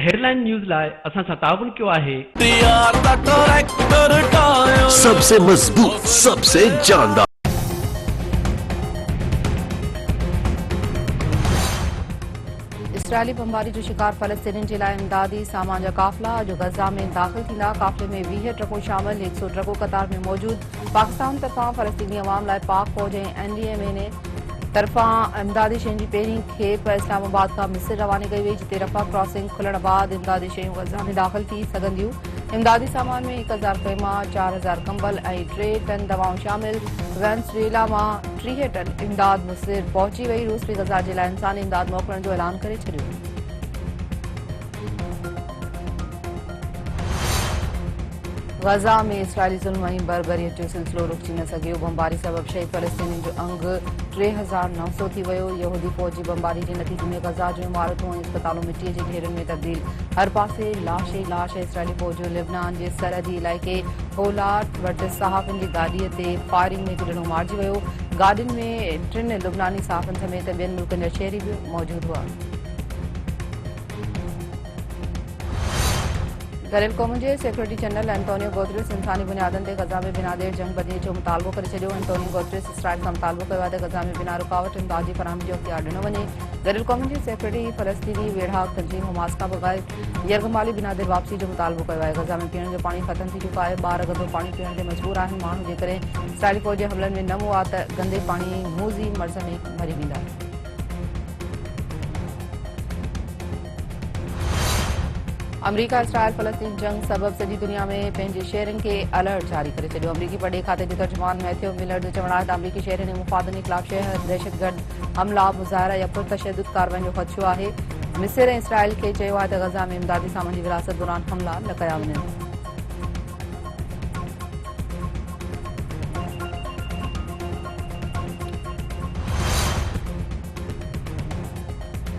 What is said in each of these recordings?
Headline news लाइ असां सां ताबुन कयो आहे। सबसे मजबूत, सबसे जानदार। इसराइली बमबारी जो शिकार फलस्तीनियुनि जे लाइ इमदादी सामान जा काफ़िला अॼु गज़ा में दाख़िल थींदा। काफ़िले में 20 ट्रकूं शामिल, 100 ट्रकूं कतार में मौजूद। पाकिस्तान तरफ़ां फलस्तीनी अवाम लाइ पाक फ़ौज ऐं NDMA तरफ़ां इमदादी शयुनि जी पहिरीं खेप इस्लामाबाद खां मिस्र रवानी कई वई, जिते रफ़ा क्रॉसिंग खुलण बाद इमदादी शयूं गज़ा में दाख़िल थी सघंदियूं। इमदादी सामान में 1000 ख़ैमा, 4000 कंबल ऐं 3 टन दवाऊं शामिल। वेनेज़ुएला मां 30 टन इमदाद मिस्र पहुची वई। रूस बि गज़ा जे लाइ इंसानी इमदाद मोकिलण जो ऐलान करे छॾियो। गज़ा में इसराइली ज़ुल्म ऐं बर्बरीअ जो सिलसिलो रुकिजी न सघियो। बमबारी सबबि शहीद फलस्तीनियुनि जो अंग 3900 थी वियो। यहूदी फ़ौज जी बमबारी जे नतीजे में गज़ा जूं इमारतूं ऐं अस्पतालूं मिटीअ जे ढेरनि में तब्दील। हर पासे लाश ई लाश। इसराइली फ़ौज जो लेबनान जे सरहदी इलाइक़े होलाट वटि सहाफ़ियुनि जी गाॾीअ ते फायरिंग में हिकु ॼणो मारिजी वियो। गाॾियुनि में 3 लुबनानी सहाफ़ियुनि समेत ॿियनि मुल्कनि जा शहरी बि मौजूदु हुआ। गैर क़ौमुनि जे सेक्रेटरी जनरल एंटोनियो गुतेरेस इंसानी बुनियादनि ते गज़ा में बिना देर जंग बंदीअ जो मुतालबो करे छॾियो। एंटोनियो गुतेरेस इसराइल खां मुतालबो कयो आहे त गज़ा में बिना रुकावट इमदाद जी फराहमी जो इख्तियार ॾिनो वञे। गैर क़ौमुनि जे सेक्रेटरी फ़लस्तीनी वेढ़ाक तंज़ीम हमास खां बग़ैर यरग़माली बिना देर वापसी जो मुतालबो कयो आहे। गज़ा में पीअण जो पाणी ख़तम थी चुको आहे। ॿार गंदो पाणी पीअण ते मजबूर आहिनि। माण्हू जेकॾहिं इसराइली फ़ौज जे हमलनि में न मुआ त गंदे पाणी मूज़ी मर्ज़ में मरी वेंदा। अमरीका इसराइल फ़लस्तीन जंग सबबि सॼी दुनिया में पंहिंजे शहरनि खे अलर्ट जारी करे छॾियो। अमरीकी पड़े खाते जे तर्जुमान मैथ्यू मिलर जो चवणु आहे त अमरीकी शहरनि ऐं मुफ़ादनि ख़िलाफ़ शहर दहशतगर्द हमला, मुज़ाहिरा या पुरतशद्दुद कार्रवाइयुनि जो ख़दशो आहे। मिस्र ऐं इसराइल खे चयो आहे त गज़ा में इमदादी सामान जी विरासत दौरान हमला न कया वञनि।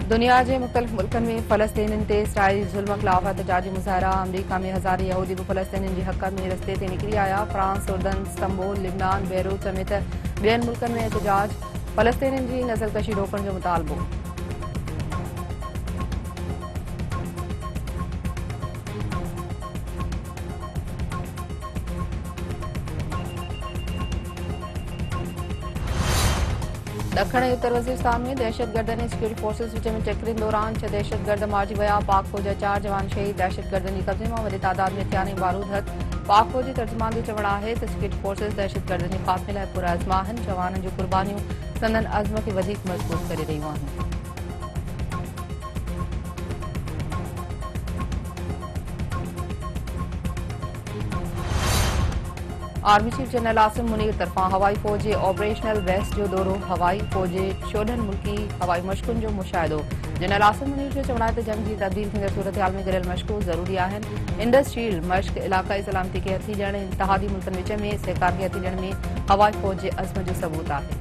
दुनिया के मुख़्तलिफ़ मुल्कनि में फ़लस्तीनियुनि ते इसराइली ज़ुल्म ख़िलाफ़ एहतजाजी मुज़ाहिरा। अमरीका में हज़ारे यहूदी भी फ़लस्तीनियुनि जे हक़ में रस्ते ते निकिरी आया। फ्रांस, उर्दन, इस्तांबुल, लिबनान, बेरूत समेत ॿियनि मुल्कनि में एहतजाज। फ़लस्तीनियुनि जी नज़लकशी रोकण जो मुतालबो। दखण ऐं उत्तर वज़ीरिस्तान में दहशतगर्दनि ऐं सिक्योरिटी फोर्सिस विच में टकरीन दौरान 6 दहशतगर्द मारिजी विया। पाक फ़ौज जा 4 जवान शहीद। दहशतगर्दनि जे कब्ज़े मां वॾी तादाद में हथियार ऐं बारूद हथ। पाक फ़ौज जे तर्जुमान जो चवणु आहे त सिक्योरिटी फोर्सिस दहशतगर्दनि जे ख़ात्मे लाइ पुरअज़्म आहिनि। जवाननि जूं क़ुर्बानियूं संदनि अज़्म खे वधीक मज़बूत करे रहियूं आहिनि। Army chief general Asim Munir तरफ़ां हवाई फ़ौज जे ऑपरेशनल वेस्ट जो दौरो। हवाई फ़ौज जे 14 मुल्की हवाई मशक़ुनि जो मुशाहिदो। जनरल आसिम मुनीर जो चवणु आहे त जंग जी तब्दील थींदड़ सूरत हाल में गिरियल मशक़ूं ज़रूरी आहिनि। इंडस शील्ड मश्क इलाक़ाई सलामती खे हथी ॾियण, इत्तेहादी मुल्कनि विच में सहकार खे हथी ॾियण में हवाई फ़ौज जे अज़्म जो सबूत आहे।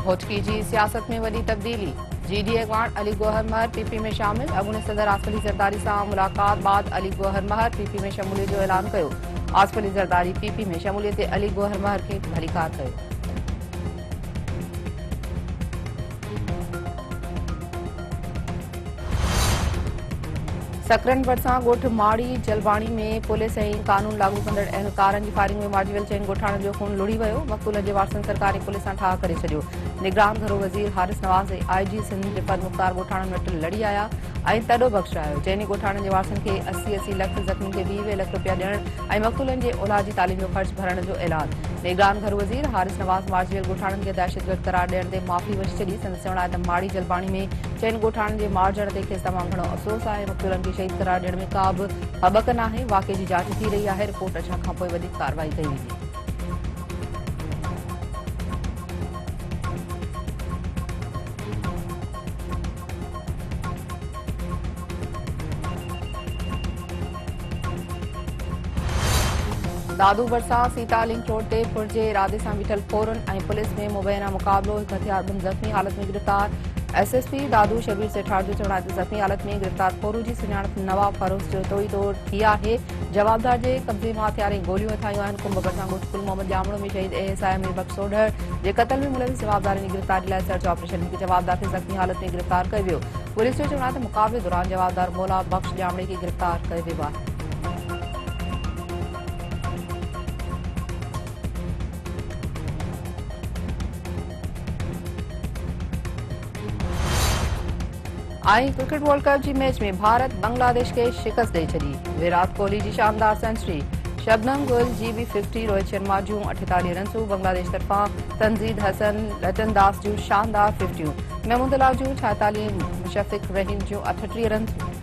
होटकी जी सियासत में वॾी तब्दीली। GDA अॻवान अली गौहर महर PP में शामिल। अॻूणे सदर आसिफ अली ज़रदारी सां मुलाक़ात बाद अली गौहर महर PP में शमूलियत जो ऐलान कयो। आसिफ अली ज़रदारी PP में शमूलियत ते अली गौहर महर खे भलीकार कयो। सकरन भरिसां ॻोठ माड़ी जलवाणी में पुलिस ऐं कानून लागू कंदड़ अहलकारनि जी फायरिंग में मारिजी वियल 4 ॻोठाणनि जो खून लुड़ी वियो। मक़तूलनि जे वारसनि सरकारी पुलिस सां ठाह करे छॾियो। निगरान घरो वज़ीर हारिस नवाज़ ऐं IG सिंध रिफत मुख़्तार ॻोठाणनि वटि लड़ी आया ऐं तॾो बख़्शायो। 4 ॻोठाणनि जे वारसनि खे 80 लख, ज़ख़्मी खे 20 लख रुपया ॾियण ऐं मक़तूलनि जे औलाद जी तालीम जो ख़र्च भरण जो ऐलान। निगरान घरो वज़ीर हारिस नवाज़ मारिजी वियल ॻोठाणनि खे दहशतगर्द करार ॾियण ते माफ़ी वठी छॾी। संदसि चवणु आहे त माड़ी जलबाणी में 4 ॻोठाणनि जे मारिजण ते खेसि तमामु घणो अफ़सोस आहे। मक़तूलनि खे शहीद करार ॾियण में का बि हॿक नाहे। वाक़े जी जांच थी रही आहे। रिपोर्ट अचण खां पोइ वधीक कार्रवाई कई वेंदी। दादू भरिसां सीता लिंक रोड ते पुर जे इरादे सां बीठल फ़ौरन ऐं पुलिस में मुबैना मुक़ाबिलो। हिकु हथियारबंद ज़ख़्मी हालत में गिरफ़्तार। एसएसपी दादू शबीर सेठार जो चवण आहे त ज़ख़्मी हालत में गिरफ़्तार खोरू जी सुञाणप नवाब फारूक जो तोड़ी तोड़ थी आहे। जवाबदार जे कब्ज़े मां हथियारें गोलियूं हथायूं आहिनि। कुंभ भरिसां ॻोठ कुल मोहम्मद जामड़ो में शहीद एएसआई अमीर बख्श सोढर जे क़त्ल में मुलविस जवाबदारनि जी गिरफ़्तारी लाइ सर्च ऑपरेशन हिकु जवाबदार खे ज़ख़्मी हालत में गिरफ़्तार कयो वियो। पुलिस जो चवण आहे त मुक़ाबले दौरान जवाबदार मौला बख्श जामड़े खे गिरफ़्तार कयो वियो आहे। आई क्रिकेट वर्ल्ड कप जी मैच में भारत बांग्लादेश के शिकस्त दे छड़ी। विराट कोहली जी शानदार सेंचुरी, शबनम गुल जी भी 50, रोहित शर्मा जूं 48 रन्सूं, बांग्लादेश तरफां तनज़ीद हसन रतन दास जूं शानदार 50, महमूदुल्लाह जूं 46, मुशफ़िक़ रहीम जूं 38 रन्सूं।